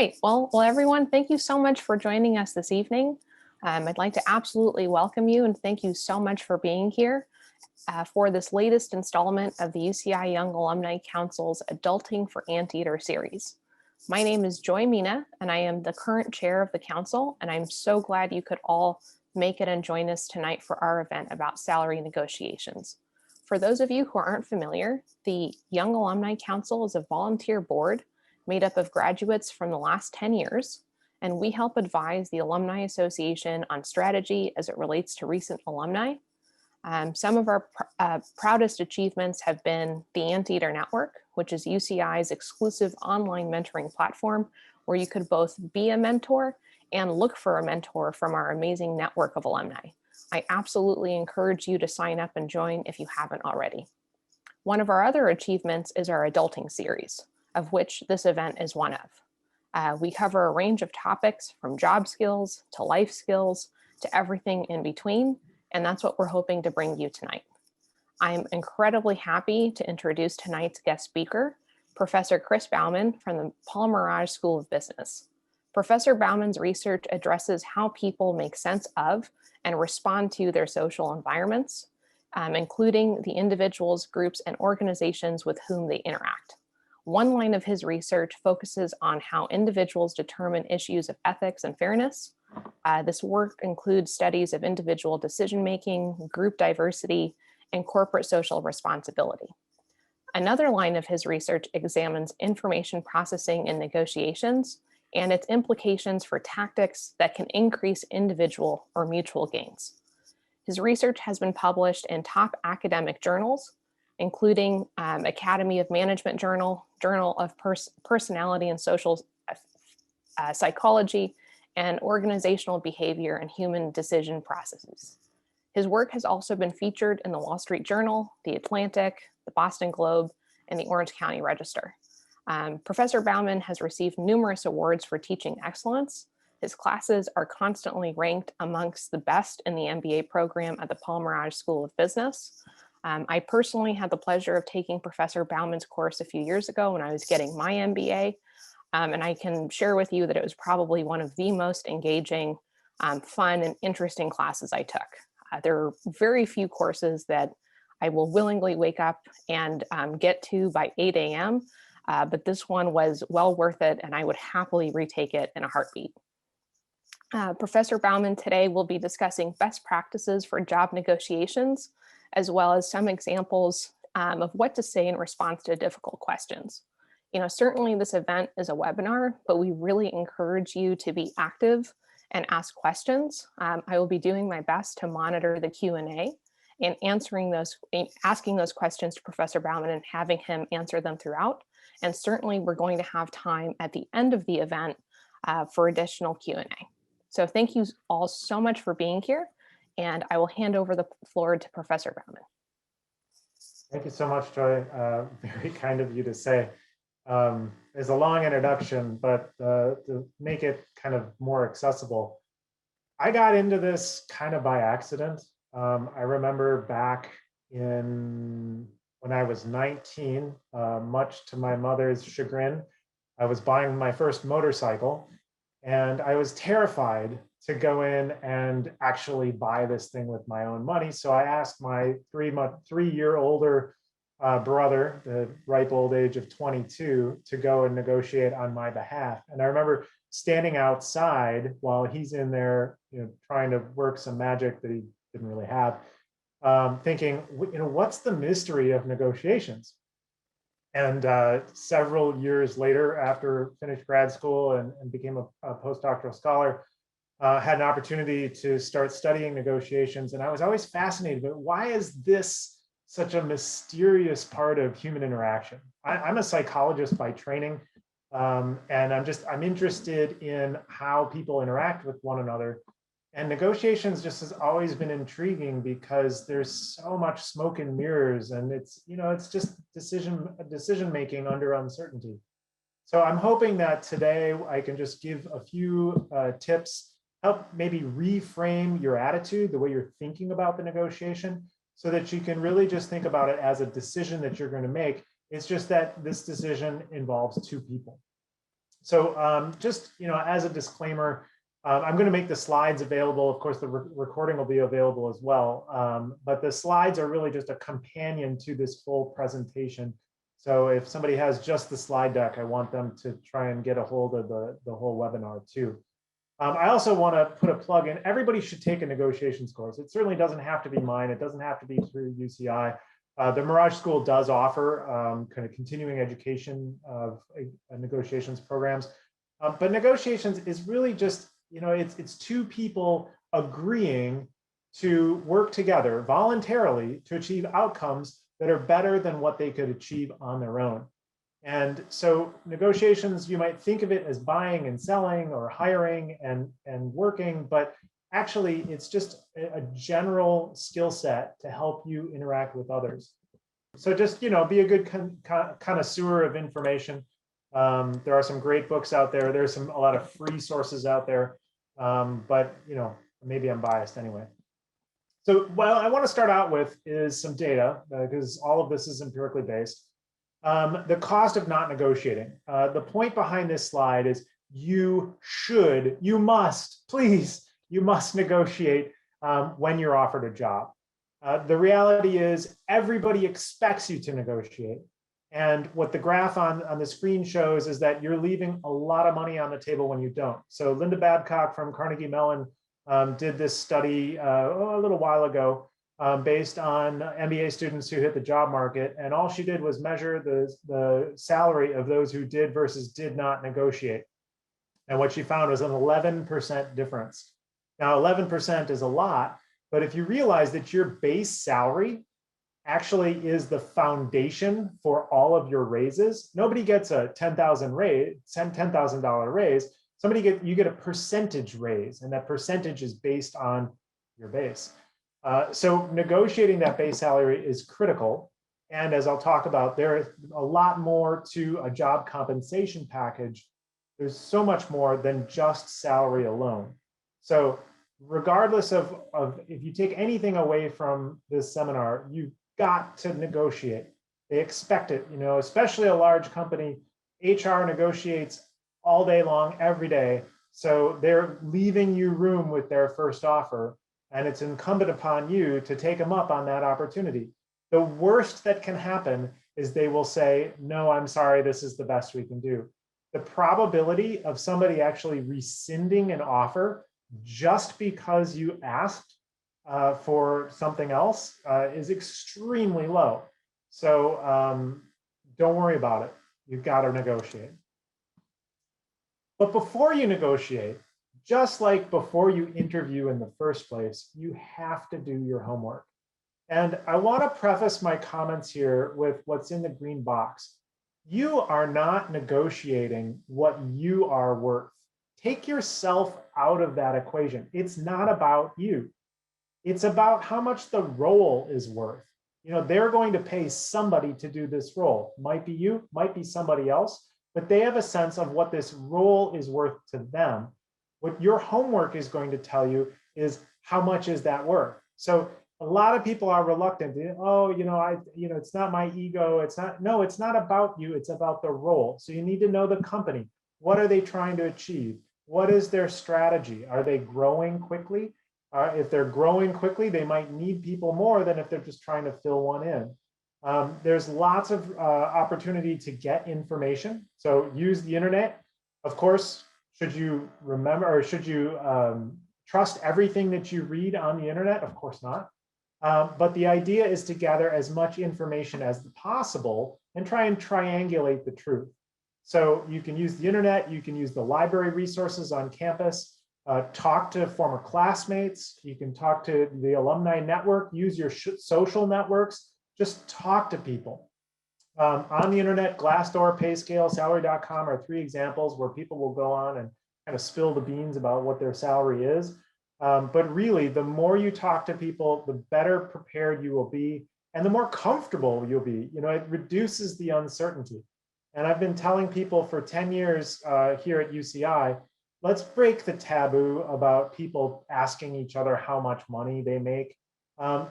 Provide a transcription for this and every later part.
right. Well, everyone, thank you so much for joining us this evening. I'd like to absolutely welcome you and thank you so much for being here for this latest installment of the UCI Young Alumni Council's Adulting for Anteater series. My name is Joy Mina, and I am the current chair of the council, and I'm so glad you could all make it and join us tonight for our event about salary negotiations. For those of you who aren't familiar, the Young Alumni Council is a volunteer board made up of graduates from the last 10 years, and we help advise the Alumni Association on strategy as it relates to recent alumni. Some of our proudest achievements have been the Anteater Network, which is UCI's exclusive online mentoring platform, where you could both be a mentor and look for a mentor from our amazing network of alumni. I absolutely encourage you to sign up and join if you haven't already. One of our other achievements is our Adulting series, of which this event is one of. We cover a range of topics from job skills to life skills to everything in between, and that's what we're hoping to bring you tonight. I'm incredibly happy to introduce tonight's guest speaker, Professor Chris Bauman from the Merage School of Business. Professor Bauman's research addresses how people make sense of and respond to their social environments, including the individuals, groups, and organizations with whom they interact. One line of his research focuses on how individuals determine issues of ethics and fairness. This work includes studies of individual decision-making, group diversity, and corporate social responsibility. Another line of his research examines information processing in negotiations and its implications for tactics that can increase individual or mutual gains. His research has been published in top academic journals, including Academy of Management Journal, Journal of Personality and Social Psychology, and Organizational Behavior and Human Decision Processes. His work has also been featured in the Wall Street Journal, the Atlantic, the Boston Globe, and the Orange County Register. Professor Bauman has received numerous awards for teaching excellence. His classes are constantly ranked amongst the best in the MBA program at the Merage School of Business. I personally had the pleasure of taking Professor Bauman's course a few years ago when I was getting my MBA. And I can share with you that it was probably one of the most engaging, fun, and interesting classes I took. There are very few courses that I will willingly wake up and get to by 8 a.m., but this one was well worth it, and I would happily retake it in a heartbeat. Professor Bauman today will be discussing best practices for job negotiations, as well as some examples of what to say in response to difficult questions. Certainly this event is a webinar, but we really encourage you to be active and ask questions. I will be doing my best to monitor the Q&A and asking those questions to Professor Bauman and having him answer them throughout. And certainly we're going to have time at the end of the event for additional Q&A. So thank you all so much for being here, and I will hand over the floor to Professor Bauman. Thank you so much, Joy. Very kind of you to say. It's a long introduction, but to make it kind of more accessible, I got into this kind of by accident. I remember back when I was 19, much to my mother's chagrin, I was buying my first motorcycle, and I was terrified to go in and actually buy this thing with my own money. So I asked my 3-year older brother, the ripe old age of 22, to go and negotiate on my behalf. And I remember standing outside while he's in there, trying to work some magic that he didn't really have, thinking, what's the mystery of negotiations? And several years later, after finished grad school and became a postdoctoral scholar, had an opportunity to start studying negotiations. And I was always fascinated, but why is this such a mysterious part of human interaction? I'm a psychologist by training, and I'm interested in how people interact with one another. And negotiations just has always been intriguing because there's so much smoke and mirrors, and it's just decision making under uncertainty. So I'm hoping that today I can just give a few tips, help maybe reframe your attitude, the way you're thinking about the negotiation, so that you can really just think about it as a decision that you're going to make. It's just that this decision involves two people. So just, as a disclaimer, I'm going to make the slides available. Of course, the recording will be available as well. But the slides are really just a companion to this full presentation. So if somebody has just the slide deck, I want them to try and get a hold of the whole webinar too. I also want to put a plug in. Everybody should take a negotiations course. It certainly doesn't have to be mine. It doesn't have to be through UCI. The Merage School does offer kind of continuing education of negotiations programs. But negotiations is really just, it's two people agreeing to work together voluntarily to achieve outcomes that are better than what they could achieve on their own. And so negotiations, you might think of it as buying and selling or hiring and working, but actually it's just a general skill set to help you interact with others. So just, be a good connoisseur of information. There are some great books out there. There's a lot of free sources out there, but maybe I'm biased anyway. So what I want to start out with is some data, because all of this is empirically based. The cost of not negotiating. The point behind this slide is you must negotiate when you're offered a job. The reality is everybody expects you to negotiate. And what the graph on the screen shows is that you're leaving a lot of money on the table when you don't. So Linda Babcock from Carnegie Mellon did this study a little while ago based on MBA students who hit the job market. And all she did was measure the salary of those who did versus did not negotiate. And what she found was an 11% difference. Now, 11% is a lot, but if you realize that your base salary actually is the foundation for all of your raises, nobody gets a $10,000 raise. You get a percentage raise, and that percentage is based on your base. So negotiating that base salary is critical. And as I'll talk about, there's a lot more to a job compensation package. There's so much more than just salary alone. So regardless of if you take anything away from this seminar, you've got to negotiate. They expect it, especially a large company. HR negotiates all day long, every day. So they're leaving you room with their first offer. And it's incumbent upon you to take them up on that opportunity. The worst that can happen is they will say, no, I'm sorry, this is the best we can do. The probability of somebody actually rescinding an offer just because you asked for something else is extremely low. So don't worry about it. You've got to negotiate. But before you negotiate, just like before you interview in the first place, you have to do your homework. And I want to preface my comments here with what's in the green box. You are not negotiating what you are worth. Take yourself out of that equation. It's not about you. It's about how much the role is worth. They're going to pay somebody to do this role. Might be you, might be somebody else, but they have a sense of what this role is worth to them. What your homework is going to tell you is how much is that worth. So a lot of people are reluctant. It's not my ego. It's not about you. It's about the role. So you need to know the company. What are they trying to achieve? What is their strategy? Are they growing quickly? If they're growing quickly, they might need people more than if they're just trying to fill one in. There's lots of opportunity to get information. So use the internet. Of course, should you remember, or should you trust everything that you read on the internet? Of course not. But the idea is to gather as much information as possible and try and triangulate the truth. So you can use the internet, you can use the library resources on campus, talk to former classmates, you can talk to the alumni network, use your social networks, just talk to people. On the internet, Glassdoor, PayScale, Salary.com are 3 examples where people will go on and kind of spill the beans about what their salary is. But really, the more you talk to people, the better prepared you will be, and the more comfortable you'll be. It reduces the uncertainty. And I've been telling people for 10 years here at UCI, let's break the taboo about people asking each other how much money they make.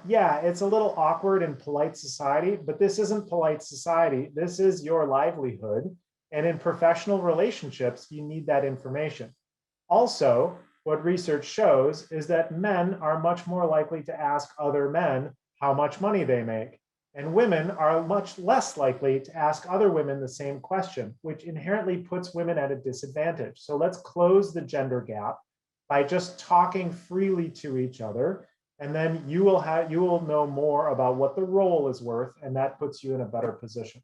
Yeah, it's a little awkward in polite society, but this isn't polite society. This is your livelihood. And in professional relationships, you need that information. Also, what research shows is that men are much more likely to ask other men how much money they make. And women are much less likely to ask other women the same question, which inherently puts women at a disadvantage. So let's close the gender gap by just talking freely to each other. And then you will know more about what the role is worth, and that puts you in a better position.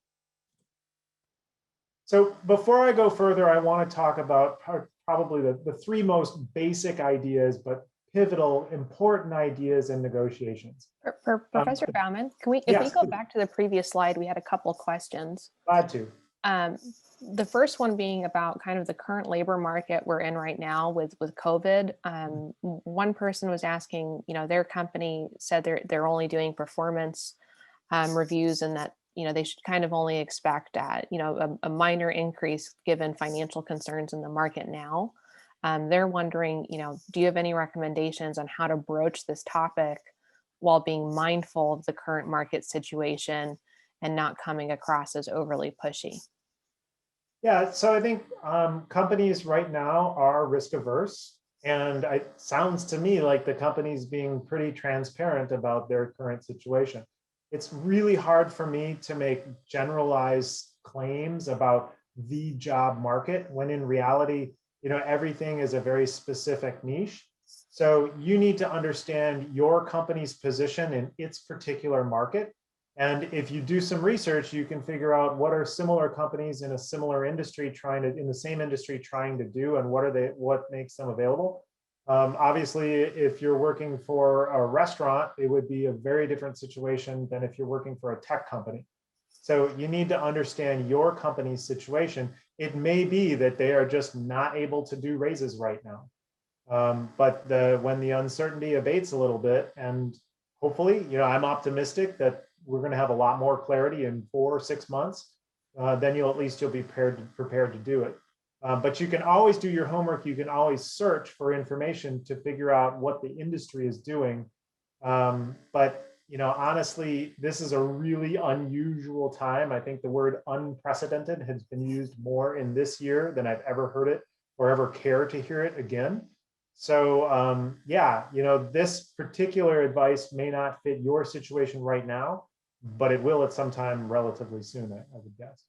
So before I go further, I want to talk about probably the three most basic ideas, but pivotal, important ideas in negotiations. Professor Bauman, if we yes, go back to the previous slide, we had a couple of questions. Glad to. The first one being about kind of the current labor market we're in right now with COVID. One person was asking, their company said they're only doing performance reviews, and that they should kind of only expect a minor increase given financial concerns in the market now. They're wondering, do you have any recommendations on how to broach this topic while being mindful of the current market situation and not coming across as overly pushy? Yeah, so I think companies right now are risk averse, and it sounds to me like the company's being pretty transparent about their current situation. It's really hard for me to make generalized claims about the job market when in reality, everything is a very specific niche. So you need to understand your company's position in its particular market. And if you do some research, you can figure out what are similar companies in a similar industry in the same industry trying to do, and what makes them available. Obviously, if you're working for a restaurant, it would be a very different situation than if you're working for a tech company. So you need to understand your company's situation. It may be that they are just not able to do raises right now. But when the uncertainty abates a little bit, and hopefully, I'm optimistic that we're going to have a lot more clarity in 4 or 6 months, then you'll be prepared to do it. But you can always do your homework. You can always search for information to figure out what the industry is doing. But honestly, this is a really unusual time. I think the word unprecedented has been used more in this year than I've ever heard it or ever care to hear it again. So yeah, this particular advice may not fit your situation right now, but it will at some time relatively soon, I would guess.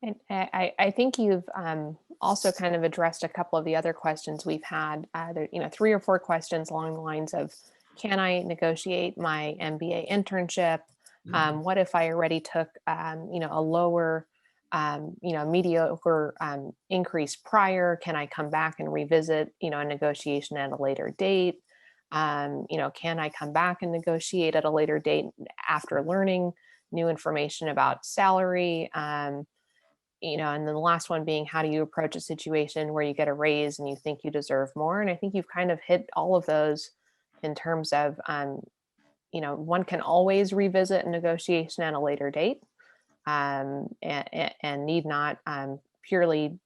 And I think you've also kind of addressed a couple of the other questions we've had. There, 3 or 4 questions along the lines of, can I negotiate my MBA internship? What if I already took, a lower, mediocre increase prior? Can I come back and revisit, a negotiation at a later date? Can I come back and negotiate at a later date after learning new information about salary? And then the last one being, how do you approach a situation where you get a raise and you think you deserve more? And I think you've kind of hit all of those in terms of, one can always revisit a negotiation at a later date, and need not purely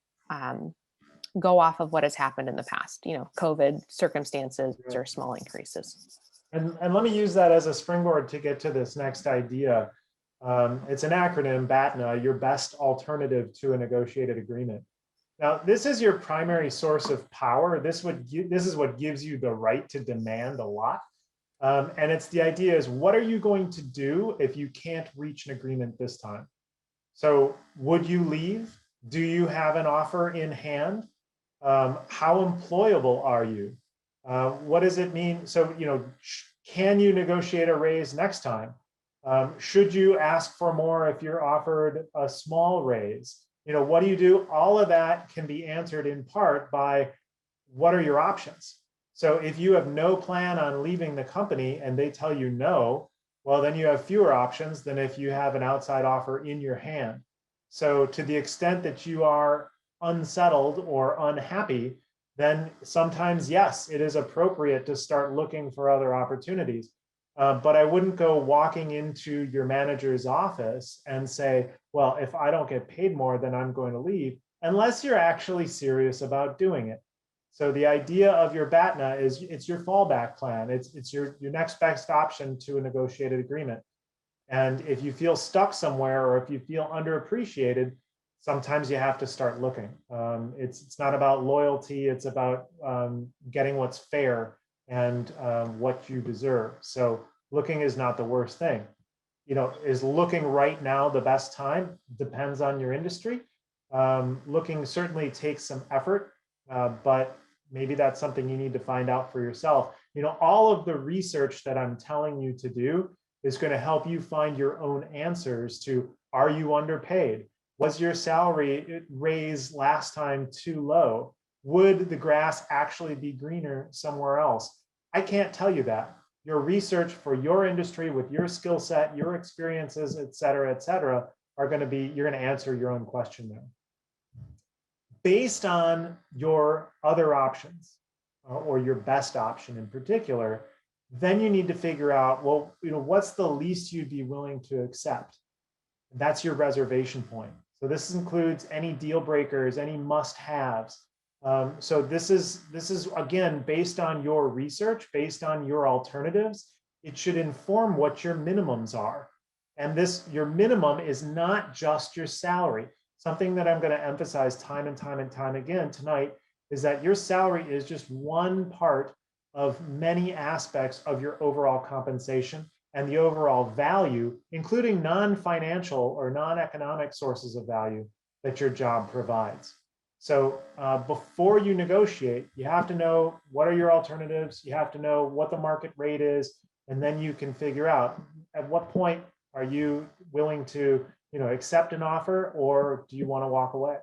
go off of what has happened in the past, COVID circumstances or small increases. And let me use that as a springboard to get to this next idea. It's an acronym, Batna, your best alternative to a negotiated agreement. Now, this is your primary source of power. This is what gives you the right to demand a lot. And it's the idea is, what are you going to do if you can't reach an agreement this time? So would you leave? Do you have an offer in hand? How employable are you? What does it mean? So, can you negotiate a raise next time? Should you ask for more if you're offered a small raise? What do you do? All of that can be answered in part by, what are your options? So if you have no plan on leaving the company and they tell you no, well, then you have fewer options than if you have an outside offer in your hand. So to the extent that you are unsettled or unhappy, then sometimes, yes, it is appropriate to start looking for other opportunities. But I wouldn't go walking into your manager's office and say, well, if I don't get paid more, then I'm going to leave, unless you're actually serious about doing it. So the idea of your BATNA is, it's your fallback plan. It's your next best option to a negotiated agreement. And if you feel stuck somewhere, or if you feel underappreciated, sometimes you have to start looking. It's not about loyalty, it's about getting what's fair and what you deserve. So looking is not the worst thing. Is looking right now the best time? Depends on your industry. Looking certainly takes some effort, but maybe that's something you need to find out for yourself. All of the research that I'm telling you to do is going to help you find your own answers to, are you underpaid? Was your salary raise last time too low? Would the grass actually be greener somewhere else? I can't tell you that. Your research for your industry with your skill set, your experiences, et cetera, are going to be, you're going to answer your own question there. Based on your other options or your best option in particular, then you need to figure out, well, what's the least you'd be willing to accept? And that's your reservation point. So this includes any deal breakers, any must-haves. So this is again based on your research, based on your alternatives. It should inform what your minimums are. And your minimum is not just your salary. Something that I'm going to emphasize time and time again tonight is that your salary is just one part of many aspects of your overall compensation and the overall value, including non-financial or non-economic sources of value that your job provides. So before you negotiate, you have to know what are your alternatives, you have to know what the market rate is, and then you can figure out at what point are you willing to accept an offer, or do you want to walk away?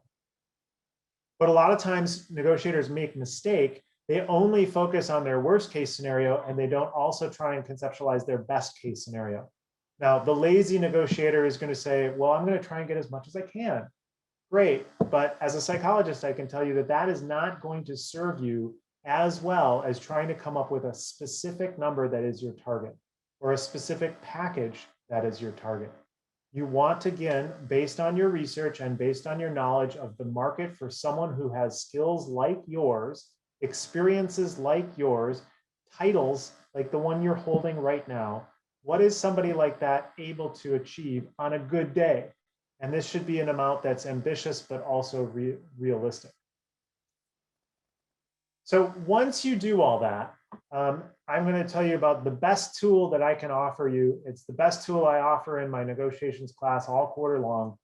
But a lot of times negotiators make a mistake. They only focus on their worst case scenario and they don't also try and conceptualize their best case scenario. Now, the lazy negotiator is going to say, well, I'm going to try and get as much as I can. Great, but as a psychologist, I can tell you that that is not going to serve you as well as trying to come up with a specific number that is your target or a specific package that is your target. You want to, again, based on your research and based on your knowledge of the market for someone who has skills like yours, experiences like yours, titles like the one you're holding right now, what is somebody like that able to achieve on a good day? And this should be an amount that's ambitious, but also realistic. So once you do all that, I'm going to tell you about the best tool that I can offer you. It's the best tool I offer in my negotiations class all quarter long.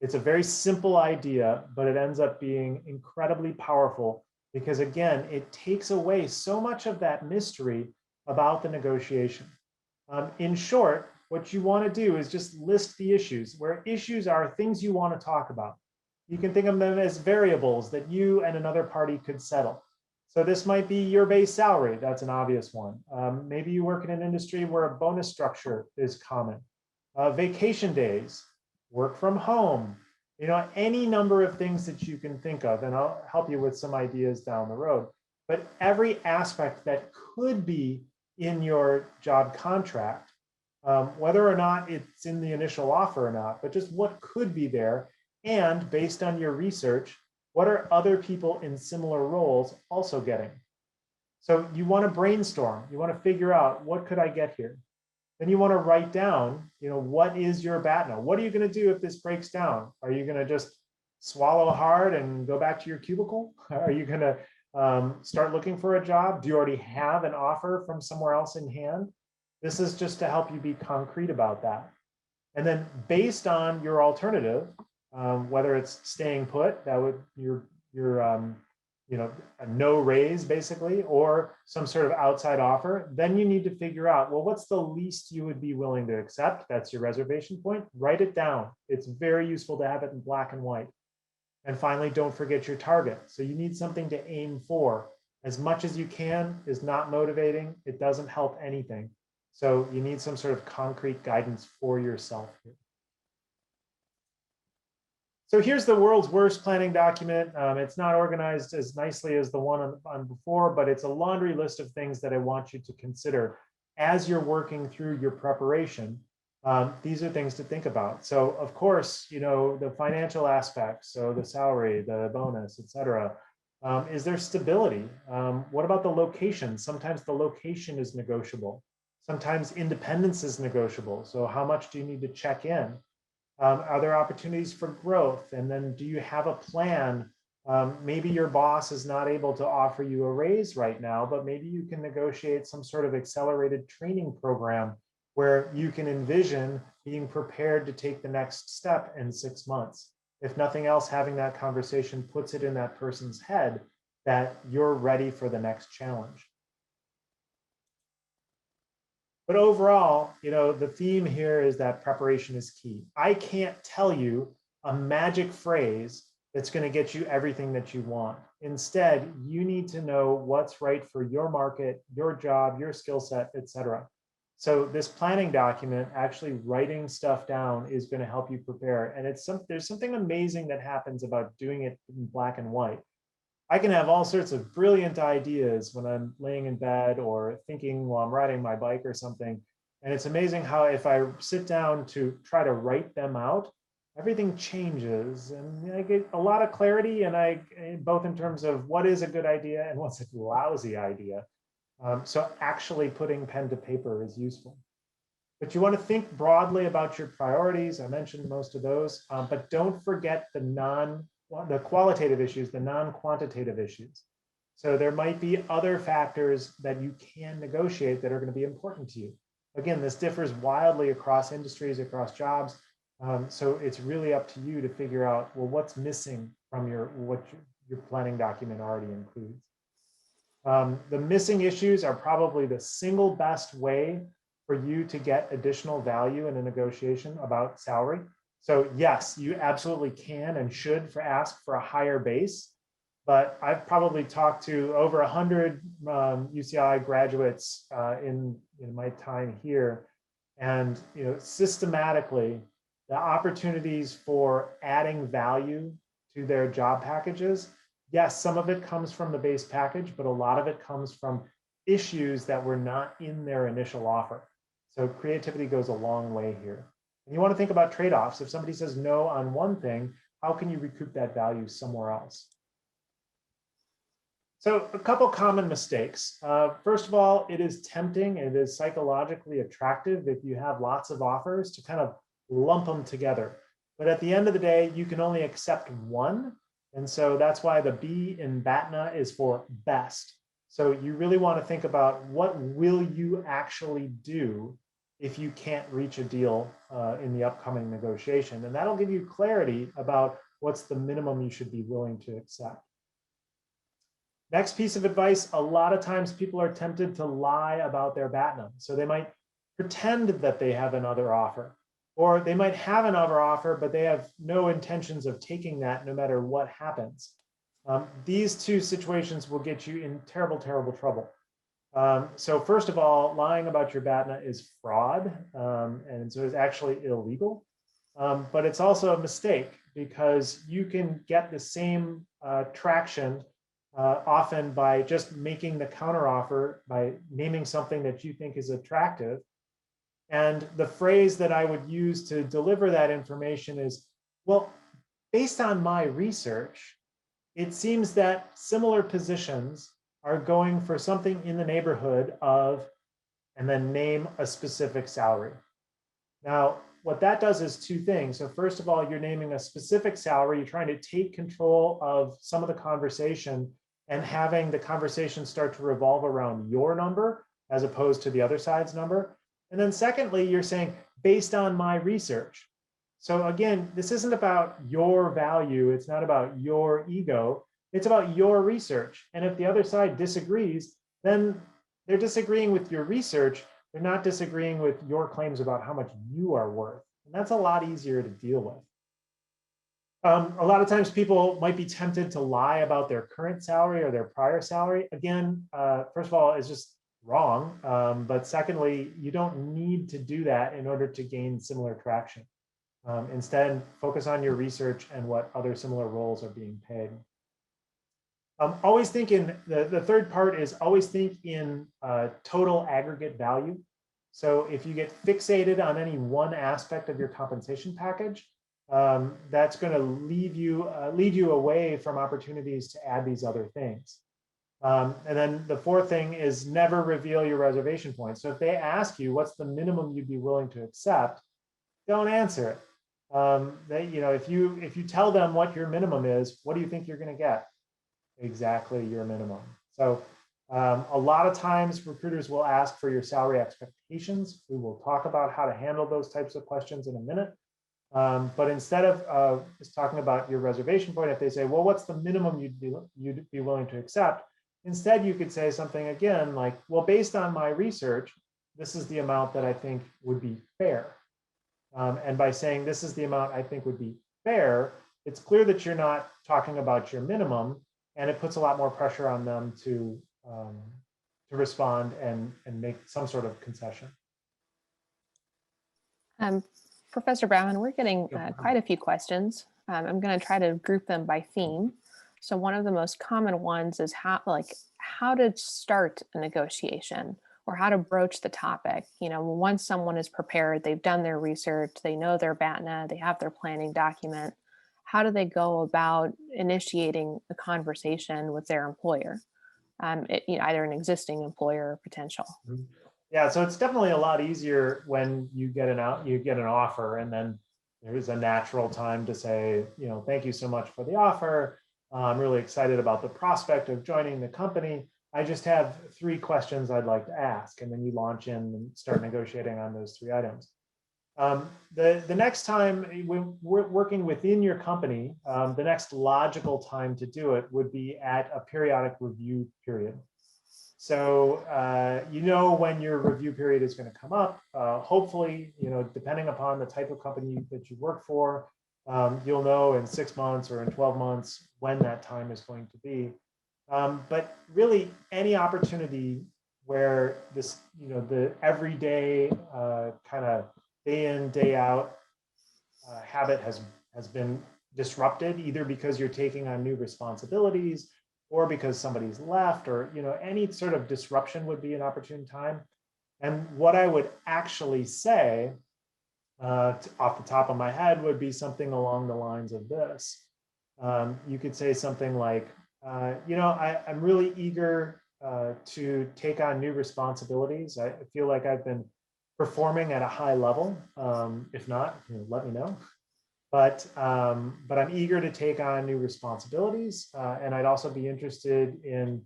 It's a very simple idea, but it ends up being incredibly powerful because, again, it takes away so much of that mystery about the negotiation. In short, what you want to do is just list the issues, where issues are things you want to talk about. You can think of them as variables that you and another party could settle. So this might be your base salary. That's an obvious one. Maybe you work in an industry where a bonus structure is common. Vacation days, work from home, any number of things that you can think of, and I'll help you with some ideas down the road. But every aspect that could be in your job contract, whether or not it's in the initial offer or not, but just what could be there. And based on your research, what are other people in similar roles also getting? So you want to brainstorm. You want to figure out, what could I get here? Then you want to write down, what is your Batna? What are you going to do if this breaks down? Are you going to just swallow hard and go back to your cubicle? Are you going to start looking for a job? Do you already have an offer from somewhere else in hand? This is just to help you be concrete about that. And then based on your alternative, whether it's staying put, that would a no raise basically, or some sort of outside offer, then you need to figure out, well, what's the least you would be willing to accept? That's your reservation point. Write it down. It's very useful to have it in black and white. And finally, don't forget your target. So you need something to aim for. As much as you can is not motivating. It doesn't help anything. So you need some sort of concrete guidance for yourself here. So here's the world's worst planning document. It's not organized as nicely as the one on before, but it's a laundry list of things that I want you to consider as you're working through your preparation. These are things to think about. So of course, the financial aspects, so the salary, the bonus, et cetera. Is there stability? What about the location? Sometimes the location is negotiable. Sometimes independence is negotiable. So how much do you need to check in? Are there opportunities for growth? And then do you have a plan? Maybe your boss is not able to offer you a raise right now, but maybe you can negotiate some sort of accelerated training program where you can envision being prepared to take the next step in 6 months. If nothing else, having that conversation puts it in that person's head that you're ready for the next challenge. But overall, the theme here is that preparation is key. I can't tell you a magic phrase that's going to get you everything that you want. Instead, you need to know what's right for your market, your job, your skill set, etc. So this planning document, actually writing stuff down, is going to help you prepare. And there's something amazing that happens about doing it in black and white. I can have all sorts of brilliant ideas when I'm laying in bed or thinking while I'm riding my bike or something. And it's amazing how if I sit down to try to write them out, everything changes and I get a lot of clarity, and both in terms of what is a good idea and what's a lousy idea. So actually putting pen to paper is useful. But you want to think broadly about your priorities. I mentioned most of those, but don't forget the qualitative issues, the non-quantitative issues. So there might be other factors that you can negotiate that are going to be important to you. Again, this differs wildly across industries, across jobs. So it's really up to you to figure out, well, what's missing from what your planning document already includes. The missing issues are probably the single best way for you to get additional value in a negotiation about salary. So yes, you absolutely can and should ask for a higher base, but I've probably talked to over 100 UCI graduates in my time here, and systematically the opportunities for adding value to their job packages. Yes, some of it comes from the base package, but a lot of it comes from issues that were not in their initial offer. So creativity goes a long way here. And you want to think about trade-offs. If somebody says no on one thing, how can you recoup that value somewhere else? So a couple common mistakes. First of all, it is tempting, it is psychologically attractive if you have lots of offers to kind of lump them together. But at the end of the day, you can only accept one. And so that's why the B in Batna is for best. So you really want to think about what will you actually do if you can't reach a deal in the upcoming negotiation. And that'll give you clarity about what's the minimum you should be willing to accept. Next piece of advice, a lot of times people are tempted to lie about their Batna. So they might pretend that they have another offer, or they might have another offer, but they have no intentions of taking that no matter what happens. These two situations will get you in terrible, terrible trouble. So first of all, lying about your Batna is fraud, and so it's actually illegal. But it's also a mistake because you can get the same traction often by just making the counteroffer, by naming something that you think is attractive. And the phrase that I would use to deliver that information is, well, based on my research, it seems that similar positions are going for something in the neighborhood of, and then name a specific salary. Now, what that does is two things. So first of all, you're naming a specific salary. You're trying to take control of some of the conversation and having the conversation start to revolve around your number as opposed to the other side's number. And then secondly, you're saying, based on my research. So again, this isn't about your value. It's not about your ego. It's about your research. And if the other side disagrees, then they're disagreeing with your research. They're not disagreeing with your claims about how much you are worth. And that's a lot easier to deal with. A lot of times people might be tempted to lie about their current salary or their prior salary. Again, first of all, it's just wrong. But secondly, you don't need to do that in order to gain similar traction. Instead, focus on your research and what other similar roles are being paid. Always think in, the third part is always think in total aggregate value. So if you get fixated on any one aspect of your compensation package, that's going to lead you away from opportunities to add these other things. And then the fourth thing is never reveal your reservation point. So if they ask you what's the minimum you'd be willing to accept, don't answer it. That, if you tell them what your minimum is, what do you think you're going to get? Exactly your minimum. So a lot of times recruiters will ask for your salary expectations. We will talk about how to handle those types of questions in a minute. But instead of just talking about your reservation point, if they say, well, what's the minimum you'd be willing to accept? Instead, you could say something again like, well, based on my research, this is the amount that I think would be fair. And by saying this is the amount I think would be fair, it's clear that you're not talking about your minimum, and it puts a lot more pressure on them to respond and make some sort of concession. Professor Bauman, we're getting quite a few questions. I'm going to try to group them by theme. So one of the most common ones is how to start a negotiation or how to broach the topic. Once someone is prepared, they've done their research, they know their BATNA, they have their planning document. How do they go about initiating a conversation with their employer, either an existing employer or potential? Yeah, so it's definitely a lot easier when you get an offer, and then there's a natural time to say, thank you so much for the offer. I'm really excited about the prospect of joining the company. I just have 3 questions I'd like to ask, and then you launch in and start negotiating on those 3 items. The next time we're working within your company, the next logical time to do it would be at a periodic review period. So when your review period is going to come up. Hopefully, depending upon the type of company that you work for, you'll know in 6 months or in 12 months when that time is going to be. But really, any opportunity where this, the everyday kind of day in, day out habit has been disrupted, either because you're taking on new responsibilities or because somebody's left, or any sort of disruption would be an opportune time. And what I would actually say off the top of my head would be something along the lines of this. You could say something like, I'm really eager to take on new responsibilities. I feel like I've been performing at a high level. If not, let me know. But I'm eager to take on new responsibilities, and I'd also be interested in,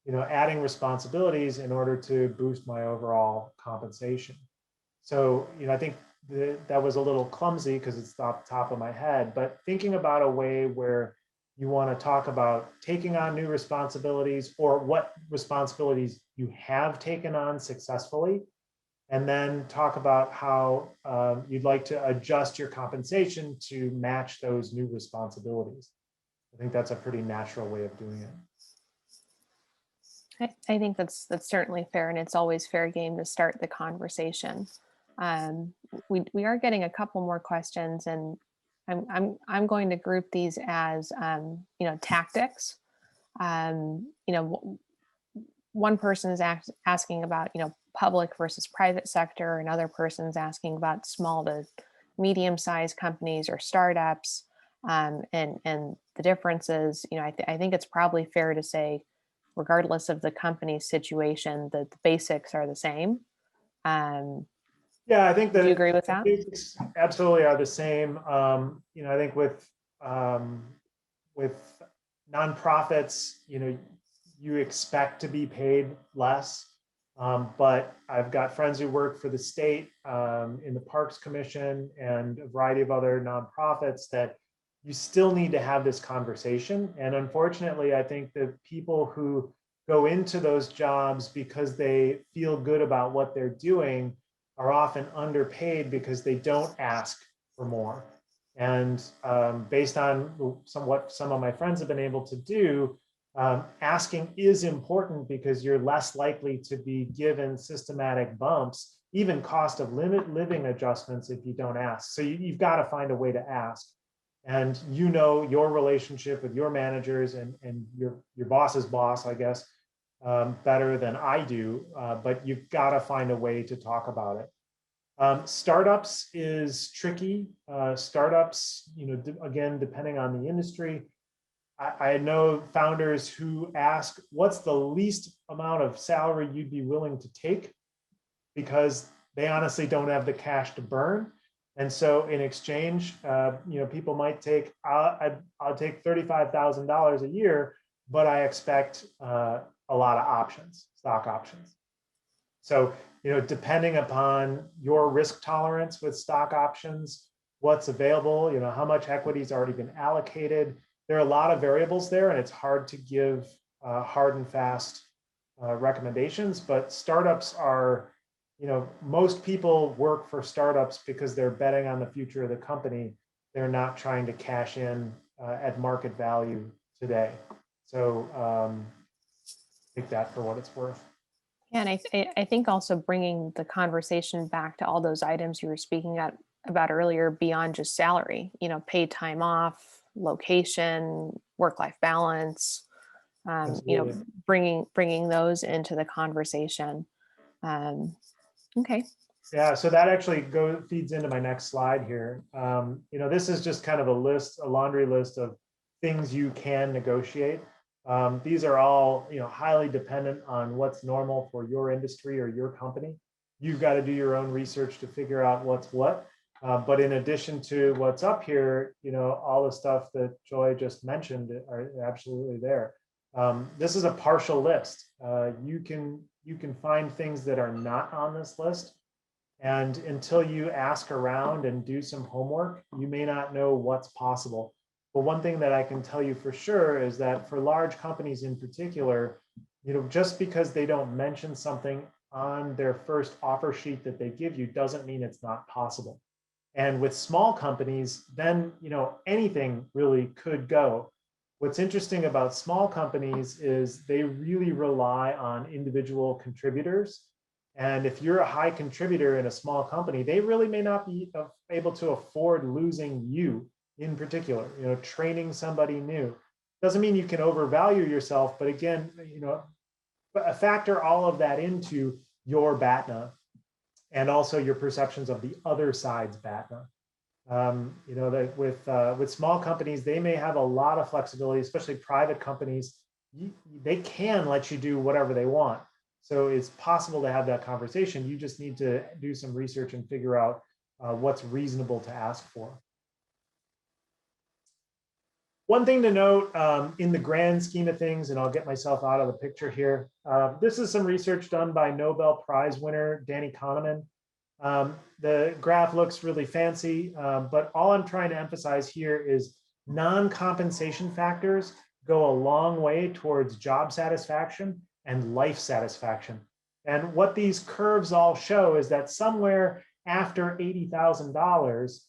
adding responsibilities in order to boost my overall compensation. So, I think that was a little clumsy because it's off the top of my head. But thinking about a way where you want to talk about taking on new responsibilities or what responsibilities you have taken on successfully, and then talk about how you'd like to adjust your compensation to match those new responsibilities. I think that's a pretty natural way of doing it. I think that's certainly fair, and it's always fair game to start the conversation. We are getting a couple more questions, and I'm going to group these as tactics. One person is asking about public versus private sector. Another person's asking about small to medium-sized companies or startups, and the differences. I think it's probably fair to say, regardless of the company's situation, that the basics are the same. Yeah, I think that. Do you agree with that? Basics absolutely are the same. I think with nonprofits, you expect to be paid less. But I've got friends who work for the state in the Parks Commission and a variety of other nonprofits that you still need to have this conversation. And unfortunately, I think the people who go into those jobs because they feel good about what they're doing are often underpaid because they don't ask for more. And based on what some of my friends have been able to do, asking is important because you're less likely to be given systematic bumps, even cost of living adjustments, if you don't ask. So you've got to find a way to ask. And your relationship with your managers and your boss's boss, I guess, better than I do, but you've got to find a way to talk about it. Startups is tricky. Startups, again, depending on the industry, I know founders who ask, what's the least amount of salary you'd be willing to take? Because they honestly don't have the cash to burn. And so in exchange, people might take, I'll take $35,000 a year, but I expect a lot of options, stock options. So, depending upon your risk tolerance with stock options, what's available, how much equity has already been allocated. There are a lot of variables there, and it's hard to give hard and fast recommendations, but startups are, most people work for startups because they're betting on the future of the company. They're not trying to cash in at market value today. So take that for what it's worth. And I think also bringing the conversation back to all those items you were speaking about earlier, beyond just salary, paid time off, location, work-life balance, Absolutely. bringing those into the conversation. Okay. Yeah, so that actually feeds into my next slide here. This is just kind of a laundry list of things you can negotiate. These are all, highly dependent on what's normal for your industry or your company. You've got to do your own research to figure out what's what. But in addition to what's up here, all the stuff that Joy just mentioned are absolutely there. This is a partial list. You can find things that are not on this list. And until you ask around and do some homework, you may not know what's possible. But one thing that I can tell you for sure is that for large companies in particular, just because they don't mention something on their first offer sheet that they give you doesn't mean it's not possible. And with small companies, then anything really could go. What's interesting about small companies is they really rely on individual contributors. And if you're a high contributor in a small company, they really may not be able to afford losing you in particular, training somebody new. Doesn't mean you can overvalue yourself, but again, factor all of that into your BATNA and also your perceptions of the other side's BATNA. That with small companies, they may have a lot of flexibility, especially private companies. They can let you do whatever they want. So it's possible to have that conversation. You just need to do some research and figure out what's reasonable to ask for. One thing to note in the grand scheme of things, and I'll get myself out of the picture here, this is some research done by Nobel Prize winner Danny Kahneman. The graph looks really fancy, but all I'm trying to emphasize here is non-compensation factors go a long way towards job satisfaction and life satisfaction. And what these curves all show is that somewhere after $80,000,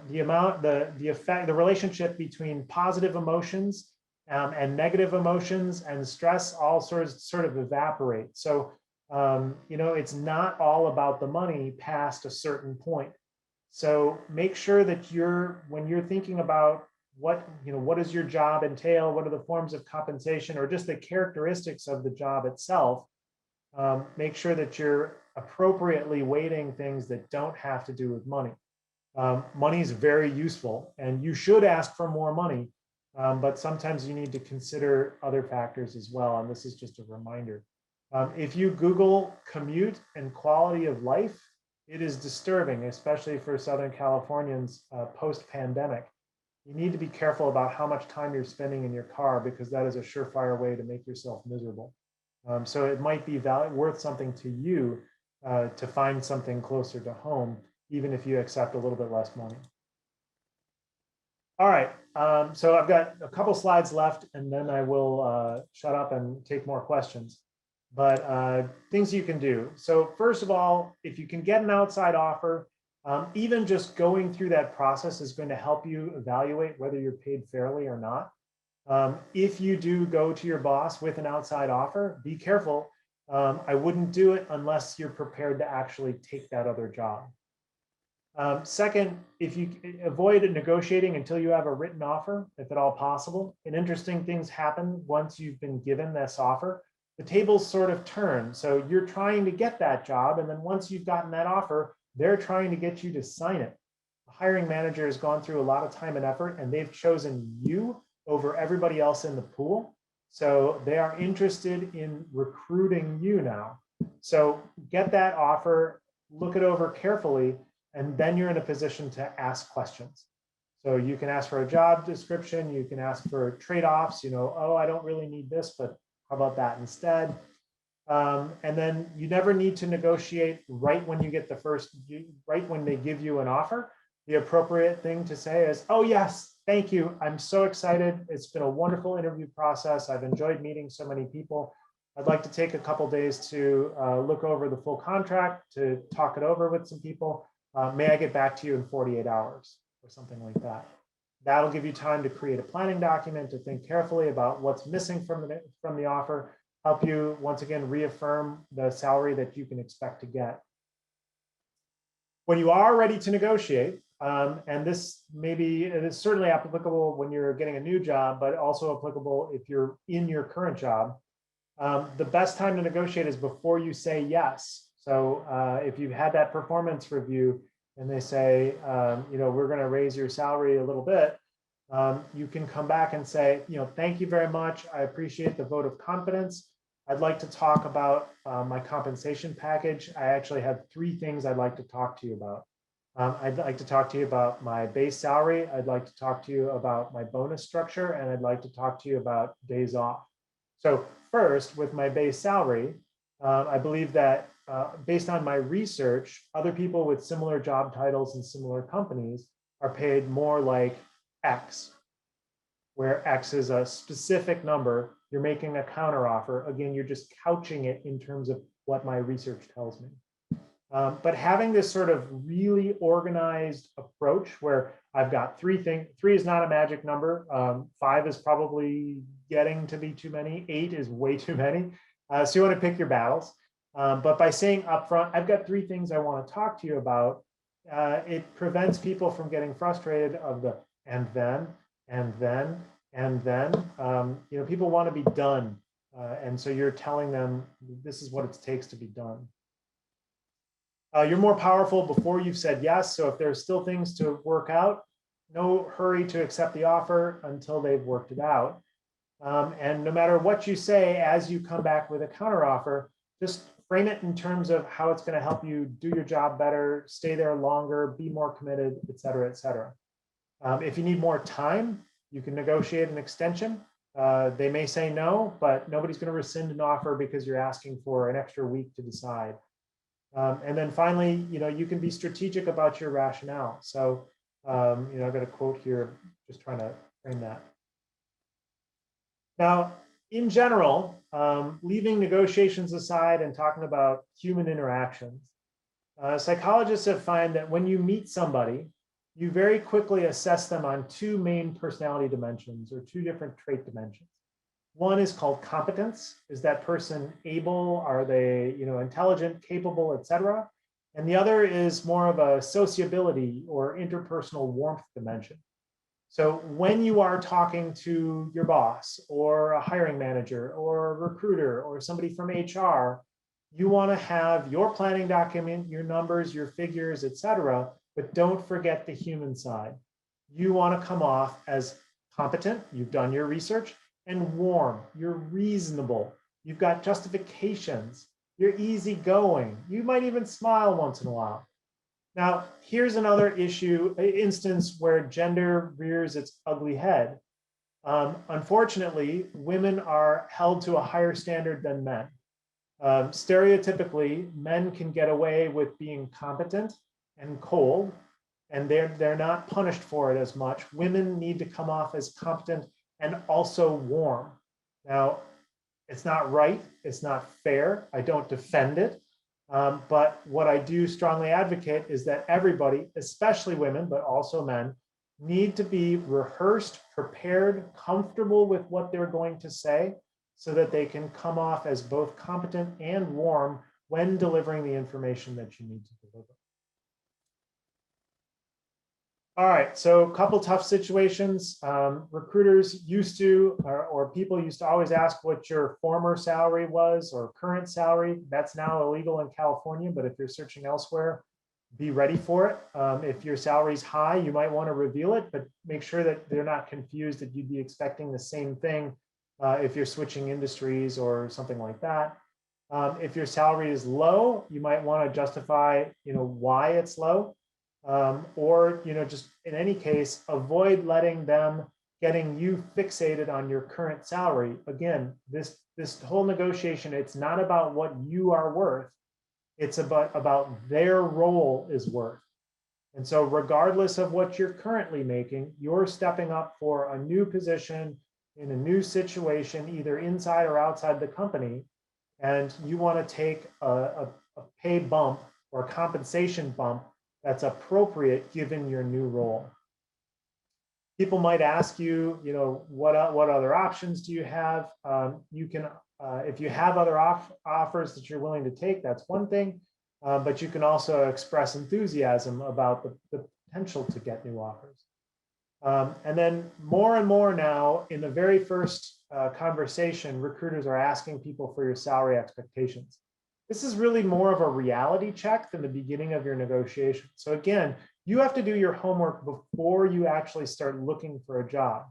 the relationship between positive emotions and negative emotions and stress all sort of evaporate. So it's not all about the money past a certain point. So make sure that when you're thinking about what does your job entail, what are the forms of compensation, or just the characteristics of the job itself, make sure that you're appropriately weighting things that don't have to do with money. Money is very useful, and you should ask for more money, but sometimes you need to consider other factors as well, and this is just a reminder. If you Google commute and quality of life, it is disturbing, especially for Southern Californians post-pandemic. You need to be careful about how much time you're spending in your car, because that is a surefire way to make yourself miserable. So it might be worth something to you to find something closer to home, even if you accept a little bit less money. All right, so I've got a couple slides left, and then I will shut up and take more questions. But things you can do. So first of all, if you can get an outside offer, even just going through that process is going to help you evaluate whether you're paid fairly or not. If you do go to your boss with an outside offer, be careful. I wouldn't do it unless you're prepared to actually take that other job. Second, if you avoid negotiating until you have a written offer, if at all possible. And interesting things happen once you've been given this offer. The tables sort of turn. So you're trying to get that job, and then once you've gotten that offer, they're trying to get you to sign it. The hiring manager has gone through a lot of time and effort, and they've chosen you over everybody else in the pool. So they are interested in recruiting you now. So get that offer, look it over carefully, And then you're in a position to ask questions. So you can ask for a job description, you can ask for trade-offs, oh, I don't really need this, but how about that instead? And then you never need to negotiate right when you get right when they give you an offer. The appropriate thing to say is, oh yes, thank you. I'm so excited. It's been a wonderful interview process. I've enjoyed meeting so many people. I'd like to take a couple days to look over the full contract, to talk it over with some people. May I get back to you in 48 hours or something like that? That'll give you time to create a planning document, to think carefully about what's missing from the offer, help you once again reaffirm the salary that you can expect to get. When you are ready to negotiate, and this maybe it is certainly applicable when you're getting a new job, but also applicable if you're in your current job, the best time to negotiate is before you say yes. So if you've had that performance review and they say, we're going to raise your salary a little bit, you can come back and say, thank you very much. I appreciate the vote of confidence. I'd like to talk about my compensation package. I actually have 3 things I'd like to talk to you about. I'd like to talk to you about my base salary. I'd like to talk to you about my bonus structure, and I'd like to talk to you about days off. So first, with my base salary, I believe that based on my research, other people with similar job titles in similar companies are paid more like X, where X is a specific number. You're making a counteroffer. Again, you're just couching it in terms of what my research tells me. But having this sort of really organized approach where I've got 3 things, 3 is not a magic number. 5 is probably getting to be too many. 8 is way too many. So you want to pick your battles. But by saying upfront, I've got 3 things I want to talk to you about, it prevents people from getting frustrated of the and then. People want to be done. And so you're telling them this is what it takes to be done. You're more powerful before you've said yes. So if there's still things to work out, no hurry to accept the offer until they've worked it out. And no matter what you say, as you come back with a counteroffer, just frame it in terms of how it's going to help you do your job better, stay there longer, be more committed, et cetera, et cetera. If you need more time, you can negotiate an extension. They may say no, but nobody's going to rescind an offer because you're asking for an extra week to decide. And then finally, you can be strategic about your rationale. So, I've got a quote here, just trying to frame that. Now, in general, leaving negotiations aside and talking about human interactions, psychologists have found that when you meet somebody, you very quickly assess them on 2 main personality dimensions, or 2 different trait dimensions. One is called competence. Is that person able? Are they, intelligent, capable, et cetera? And the other is more of a sociability or interpersonal warmth dimension. So when you are talking to your boss or a hiring manager or a recruiter or somebody from HR, you want to have your planning document, your numbers, your figures, et cetera, but don't forget the human side. You want to come off as competent, you've done your research, and warm, you're reasonable, you've got justifications, you're easygoing, you might even smile once in a while. Now, here's another instance where gender rears its ugly head. Unfortunately, women are held to a higher standard than men. Stereotypically, men can get away with being competent and cold, and they're not punished for it as much. Women need to come off as competent and also warm. Now, it's not right, it's not fair, I don't defend it, but what I do strongly advocate is that everybody, especially women, but also men, need to be rehearsed, prepared, comfortable with what they're going to say, so that they can come off as both competent and warm when delivering the information that you need to deliver. All right, so a couple tough situations. Recruiters used to, or people used to always ask what your former salary was or current salary. That's now illegal in California, but if you're searching elsewhere, be ready for it. If your salary is high, you might want to reveal it, but make sure that they're not confused that you'd be expecting the same thing if you're switching industries or something like that. If your salary is low, you might want to justify, why it's low. or just in any case, avoid letting them getting you fixated on your current salary. Again, this whole negotiation, it's not about what you are worth. It's about their role is worth. And so regardless of what you're currently making, you're stepping up for a new position in a new situation, either inside or outside the company. And you want to take a pay bump or a compensation bump that's appropriate given your new role. People might ask you, what other options do you have? You can, if you have other offers that you're willing to take, that's one thing. But you can also express enthusiasm about the potential to get new offers. And then more and more now, in the very first conversation, recruiters are asking people for your salary expectations. This is really more of a reality check than the beginning of your negotiation. So again, you have to do your homework before you actually start looking for a job.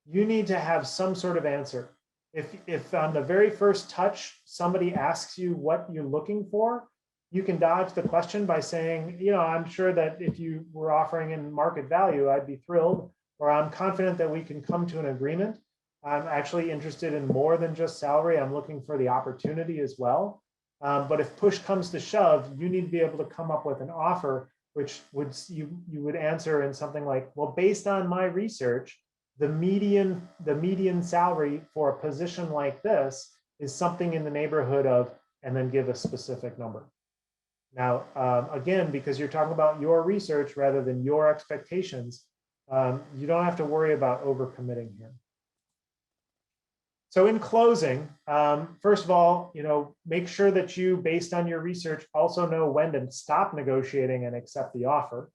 You need to have some sort of answer. If on the very first touch, somebody asks you what you're looking for, you can dodge the question by saying, I'm sure that if you were offering in market value, I'd be thrilled, or I'm confident that we can come to an agreement. I'm actually interested in more than just salary. I'm looking for the opportunity as well. But if push comes to shove, you need to be able to come up with an offer, which you would answer in something like, well, based on my research, the median salary for a position like this is something in the neighborhood of, and then give a specific number. Now, again, because you're talking about your research rather than your expectations, you don't have to worry about overcommitting here. So in closing, first of all, make sure that you, based on your research, also know when to stop negotiating and accept the offer.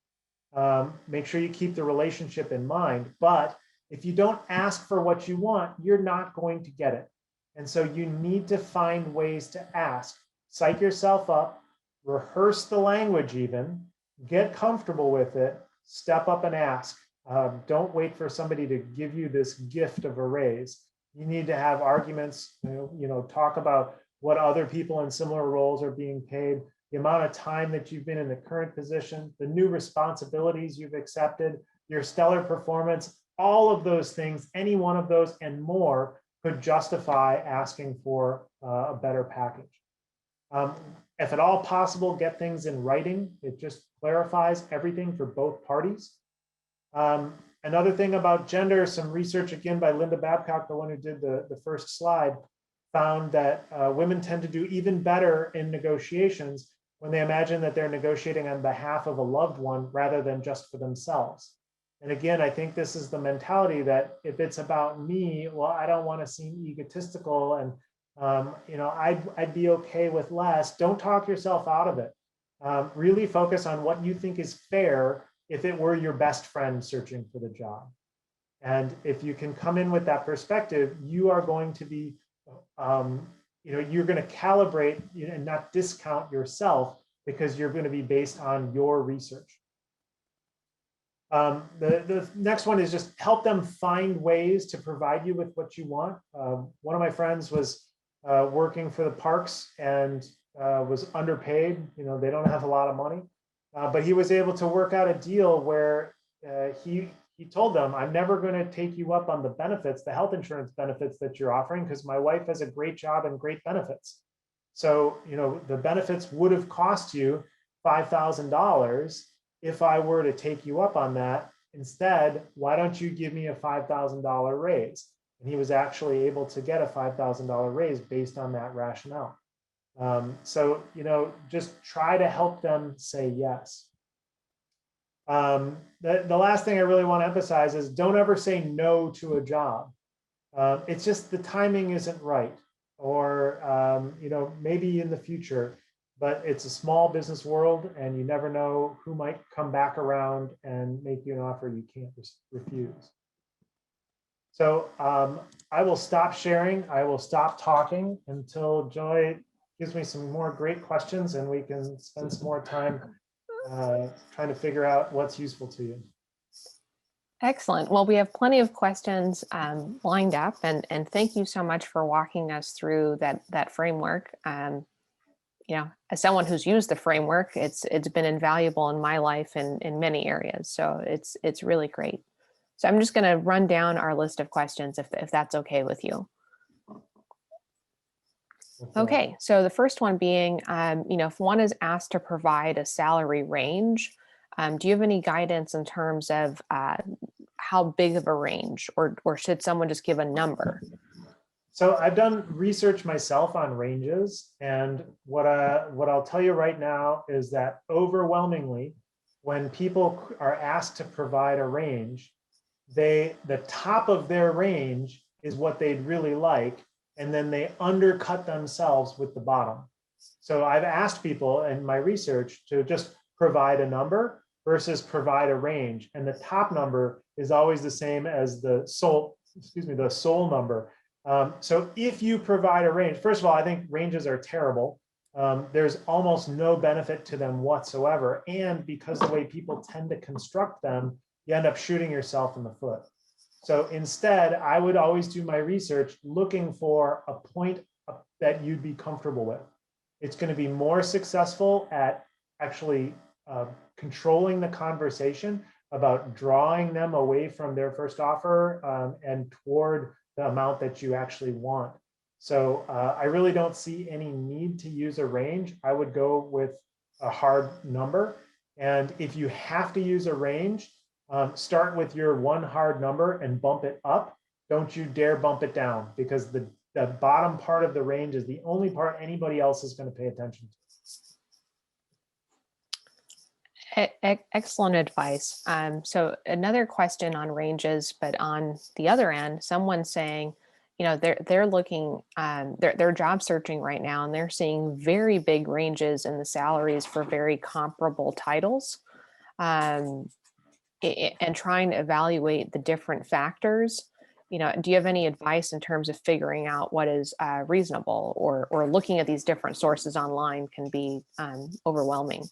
Make sure you keep the relationship in mind. But if you don't ask for what you want, you're not going to get it. And so you need to find ways to ask. Psych yourself up, rehearse the language even, get comfortable with it, step up and ask. Don't wait for somebody to give you this gift of a raise. You need to have arguments, talk about what other people in similar roles are being paid, the amount of time that you've been in the current position, the new responsibilities you've accepted, your stellar performance, all of those things, any one of those and more could justify asking for a better package. If at all possible, get things in writing. It just clarifies everything for both parties. Another thing about gender, some research again by Linda Babcock, the one who did the first slide, found that women tend to do even better in negotiations when they imagine that they're negotiating on behalf of a loved one rather than just for themselves. And again, I think this is the mentality that if it's about me, well, I don't want to seem egotistical and I'd be okay with less. Don't talk yourself out of it. Really focus on what you think is fair if it were your best friend searching for the job. And if you can come in with that perspective, you are going to be, you're going to calibrate and not discount yourself because you're going to be based on your research. The next one is just help them find ways to provide you with what you want. One of my friends was working for the parks and was underpaid. They don't have a lot of money. But he was able to work out a deal where he told them, I'm never going to take you up on the benefits, the health insurance benefits that you're offering, because my wife has a great job and great benefits. So, the benefits would have cost you $5,000 if I were to take you up on that. Instead, why don't you give me a $5,000 raise? And he was actually able to get a $5,000 raise based on that rationale. So, just try to help them say yes. The last thing I really want to emphasize is don't ever say no to a job. It's just the timing isn't right, or, maybe in the future, but it's a small business world and you never know who might come back around and make you an offer you can't refuse. So I will stop sharing. I will stop talking until Joy gives me some more great questions and we can spend some more time trying to figure out what's useful to you. Excellent. Well, we have plenty of questions lined up, and thank you so much for walking us through that framework. as someone who's used the framework, it's been invaluable in my life in many areas. So it's really great. So I'm just going to run down our list of questions if that's okay with you. Okay, so the first one being, if one is asked to provide a salary range, do you have any guidance in terms of how big of a range, or should someone just give a number? So I've done research myself on ranges, and what I'll tell you right now is that overwhelmingly, when people are asked to provide a range, the top of their range is what they'd really like, and then they undercut themselves with the bottom. So I've asked people in my research to just provide a number versus provide a range, and the top number is always the same as the soul number. So if you provide a range, first of all, I think ranges are terrible. There's almost no benefit to them whatsoever. And because the way people tend to construct them, you end up shooting yourself in the foot. So instead, I would always do my research looking for a point that you'd be comfortable with. It's going to be more successful at actually controlling the conversation about drawing them away from their first offer and toward the amount that you actually want. So I really don't see any need to use a range. I would go with a hard number. And if you have to use a range, start with your one hard number and bump it up. Don't you dare bump it down, because the bottom part of the range is the only part anybody else is going to pay attention to. Excellent advice. So another question on ranges, but on the other end, someone's saying, they're looking, they're job searching right now, and they're seeing very big ranges in the salaries for very comparable titles, and trying to evaluate the different factors. Do you have any advice in terms of figuring out what is reasonable, or looking at these different sources online can be overwhelming?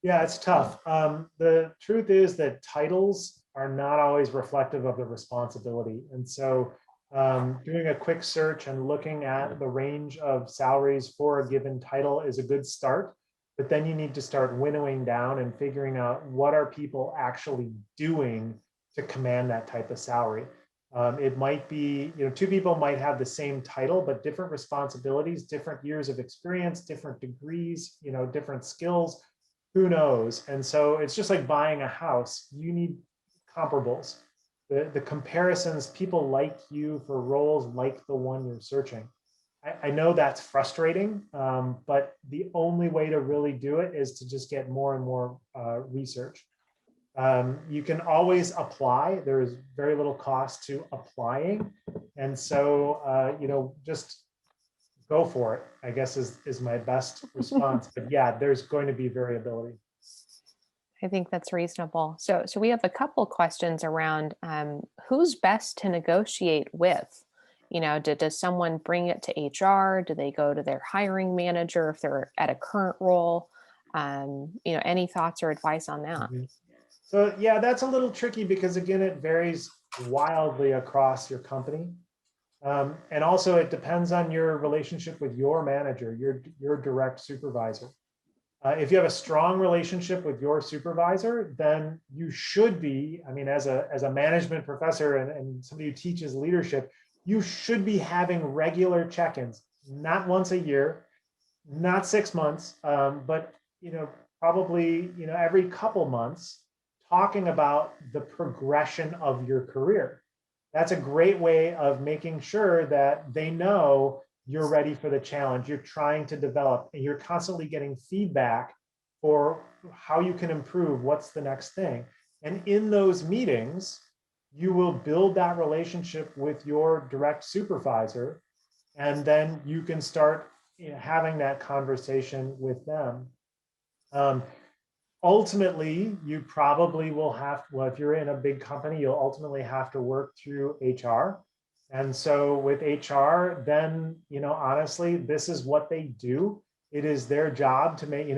Yeah, it's tough. The truth is that titles are not always reflective of the responsibility. And so doing a quick search and looking at the range of salaries for a given title is a good start. But then you need to start winnowing down and figuring out what are people actually doing to command that type of salary. It might be, two people might have the same title, but different responsibilities, different years of experience, different degrees, different skills. Who knows? And so it's just like buying a house. You need comparables. The comparisons, people like you for roles like the one you're searching. I know that's frustrating, but the only way to really do it is to just get more and more research. You can always apply. There is very little cost to applying. And so, just go for it, I guess is my best response. But yeah, there's going to be variability. I think that's reasonable. So we have a couple questions around who's best to negotiate with. Does someone bring it to HR? Do they go to their hiring manager if they're at a current role? Any thoughts or advice on that? Mm-hmm. So yeah, that's a little tricky because again, it varies wildly across your company. And also it depends on your relationship with your manager, your direct supervisor. If you have a strong relationship with your supervisor, then you should be, as a management professor and somebody who teaches leadership, you should be having regular check-ins, not once a year, not 6 months, but probably every couple months, talking about the progression of your career. That's a great way of making sure that they know you're ready for the challenge, you're trying to develop, and you're constantly getting feedback for how you can improve, what's the next thing. And in those meetings, you will build that relationship with your direct supervisor, and then you can start having that conversation with them. Ultimately, you probably will have, well, if you're in a big company, you'll ultimately have to work through HR. And so with HR, then, honestly, this is what they do. It is their job to make,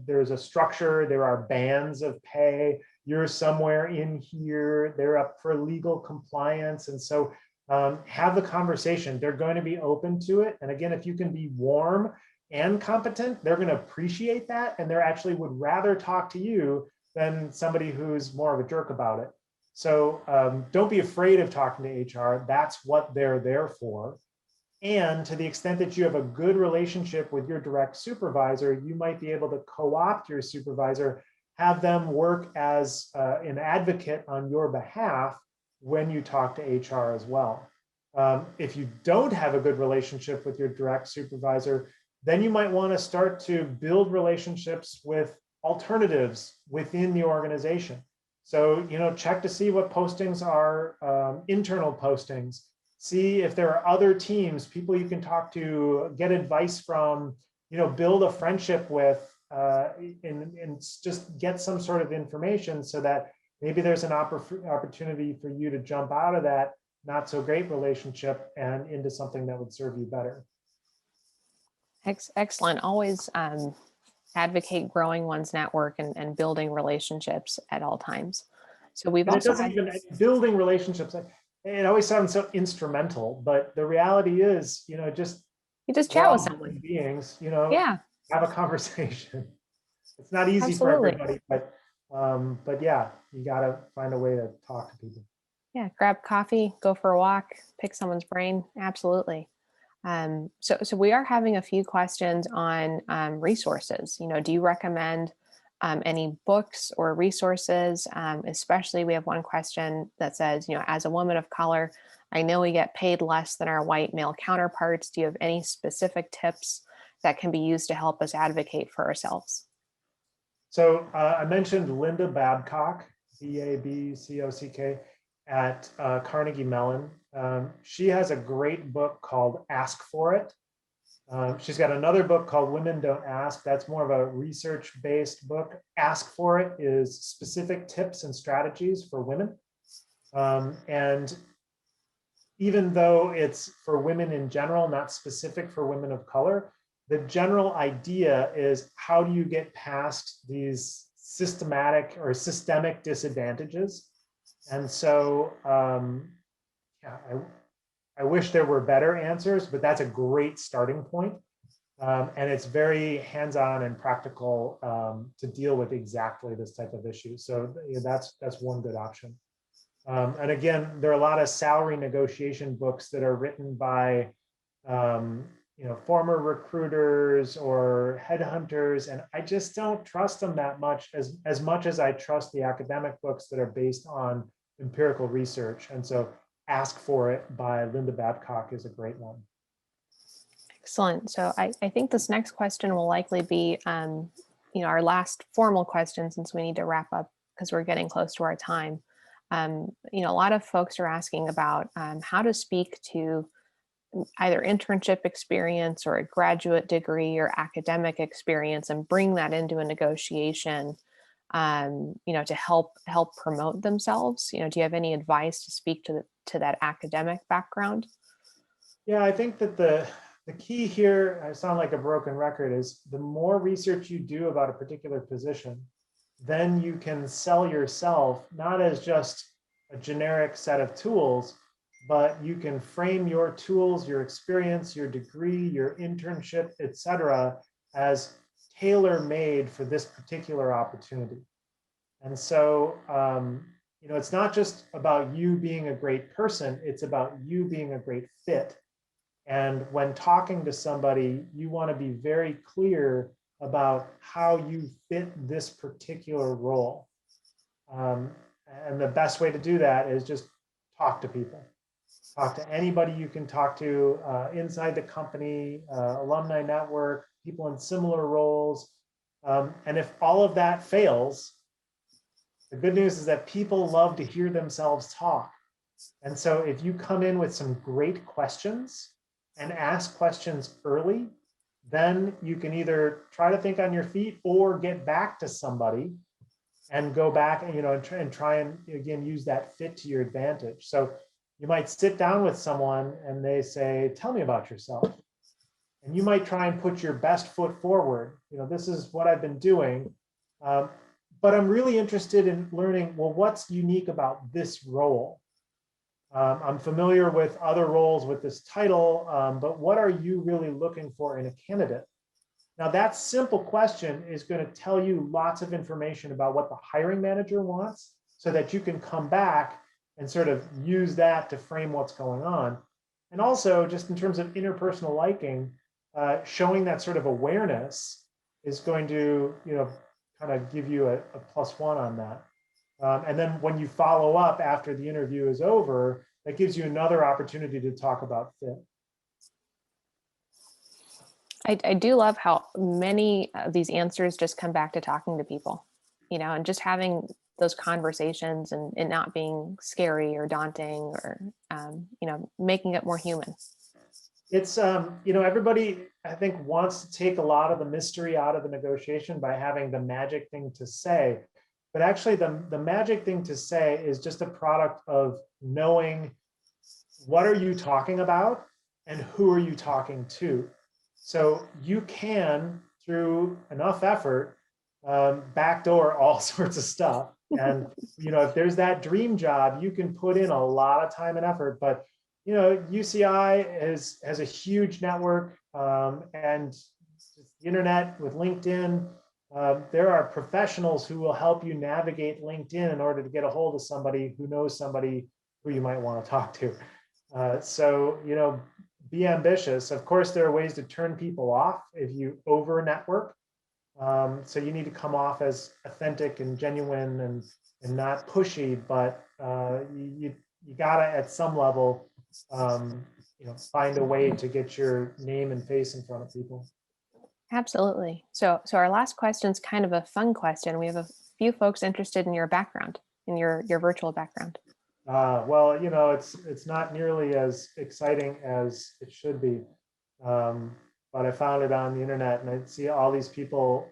there's a structure, there are bands of pay, you're somewhere in here, they're up for legal compliance. And so have the conversation. They're going to be open to it. And again, if you can be warm and competent, they're going to appreciate that, and they're actually would rather talk to you than somebody who's more of a jerk about it. So don't be afraid of talking to HR. That's what they're there for. And to the extent that you have a good relationship with your direct supervisor, you might be able to co-opt your supervisor, have them work as an advocate on your behalf when you talk to HR as well. If you don't have a good relationship with your direct supervisor, then you might want to start to build relationships with alternatives within the organization. So, check to see what postings are internal postings. See if there are other teams, people you can talk to, get advice from, build a friendship with, and just get some sort of information so that maybe there's an opportunity for you to jump out of that not so great relationship and into something that would serve you better. Excellent. Always advocate growing one's network and building relationships at all times. So we've and also it doesn't even building relationships. It always sounds so instrumental, but the reality is, you just chat with someone. Beings, yeah, have a conversation. It's not easy absolutely. for everybody, but yeah, you got to find a way to talk to people. Yeah, grab coffee, go for a walk, pick someone's brain. Absolutely. So we are having a few questions on resources. Do you recommend any books or resources? Especially, we have one question that says, as a woman of color, I know we get paid less than our white male counterparts. Do you have any specific tips that can be used to help us advocate for ourselves? So I mentioned Linda Babcock, Babcock, at Carnegie Mellon. She has a great book called Ask for It. She's got another book called Women Don't Ask. That's more of a research-based book. Ask for It is specific tips and strategies for women. And even though it's for women in general, not specific for women of color, the general idea is, how do you get past these systematic or systemic disadvantages? And so, yeah, I wish there were better answers, but that's a great starting point. And it's very hands-on and practical to deal with exactly this type of issue. So that's one good option. And again, there are a lot of salary negotiation books that are written by former recruiters or headhunters, and I just don't trust them that much as much as I trust the academic books that are based on empirical research. And so Ask for It by Linda Babcock is a great one. Excellent. So I think this next question will likely be our last formal question, since we need to wrap up because we're getting close to our time. A lot of folks are asking about how to speak to either internship experience or a graduate degree or academic experience and bring that into a negotiation, to help promote themselves. Do you have any advice to speak to that academic background? Yeah, I think that the key here, I sound like a broken record, is the more research you do about a particular position, then you can sell yourself not as just a generic set of tools, but you can frame your tools, your experience, your degree, your internship, et cetera, as tailor-made for this particular opportunity. And so, it's not just about you being a great person, it's about you being a great fit. And when talking to somebody, you want to be very clear about how you fit this particular role. And the best way to do that is just talk to people. Talk to anybody you can talk to inside the company, alumni network, people in similar roles. And if all of that fails, the good news is that people love to hear themselves talk. And so if you come in with some great questions and ask questions early, then you can either try to think on your feet or get back to somebody and go back and try and again use that fit to your advantage. So you might sit down with someone and they say, tell me about yourself. And you might try and put your best foot forward. This is what I've been doing, but I'm really interested in learning, well, what's unique about this role? I'm familiar with other roles with this title, but what are you really looking for in a candidate? Now, that simple question is going to tell you lots of information about what the hiring manager wants so that you can come back and sort of use that to frame what's going on. And also, just in terms of interpersonal liking, showing that sort of awareness is going to, kind of give you a +1 on that. And then when you follow up after the interview is over, that gives you another opportunity to talk about fit. I do love how many of these answers just come back to talking to people, and just having those conversations and it not being scary or daunting or, making it more human. It's, everybody, I think, wants to take a lot of the mystery out of the negotiation by having the magic thing to say. But actually, the magic thing to say is just a product of knowing what are you talking about and who are you talking to. So you can, through enough effort, backdoor all sorts of stuff. And if there's that dream job, you can put in a lot of time and effort. But UCI has a huge network, and the internet with LinkedIn. There are professionals who will help you navigate LinkedIn in order to get a hold of somebody who knows somebody who you might want to talk to. So, be ambitious. Of course, there are ways to turn people off if you over network. So you need to come off as authentic and genuine and not pushy, but you gotta, at some level, find a way to get your name and face in front of people. Absolutely. So our last question is kind of a fun question. We have a few folks interested in your background, in your virtual background. Well, it's not nearly as exciting as it should be. But I found it on the internet and I see all these people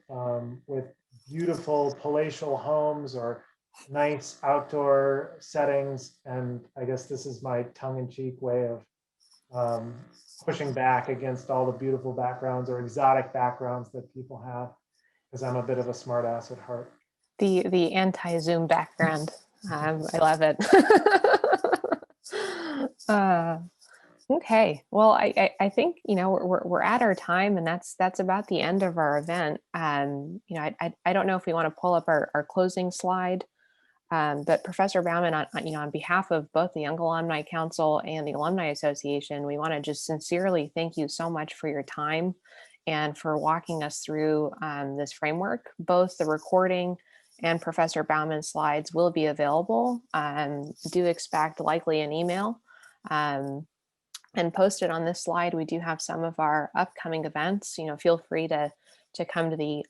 with beautiful palatial homes or nice outdoor settings. And I guess this is my tongue-in-cheek way of pushing back against all the beautiful backgrounds or exotic backgrounds that people have, because I'm a bit of a smartass at heart. The anti-Zoom background. I love it. Okay. Well, I think, we're at our time, and that's about the end of our event. I don't know if we want to pull up our closing slide, but Professor Bauman, on behalf of both the Young Alumni Council and the Alumni Association, we want to just sincerely thank you so much for your time and for walking us through this framework. Both the recording and Professor Bauman's slides will be available. Do expect likely an email. And posted on this slide, we do have some of our upcoming events. Feel free to come to the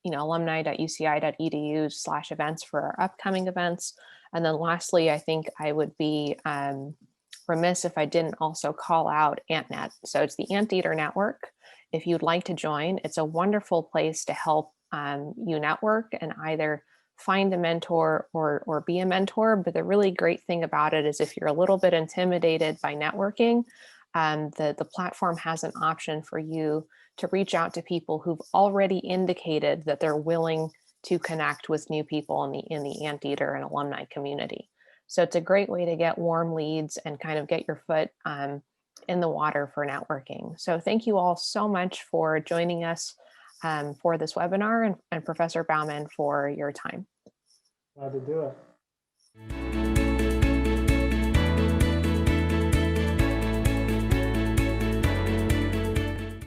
alumni.uci.edu/events for our upcoming events. And then lastly, I think I would be remiss if I didn't also call out AntNet. So it's the Anteater Network. If you'd like to join, it's a wonderful place to help you network and either find a mentor or be a mentor. But the really great thing about it is if you're a little bit intimidated by networking, the platform has an option for you to reach out to people who've already indicated that they're willing to connect with new people in the Anteater and alumni community. So it's a great way to get warm leads and kind of get your foot in the water for networking. So thank you all so much for joining us for this webinar, and Professor Bauman for your time. Glad to do it.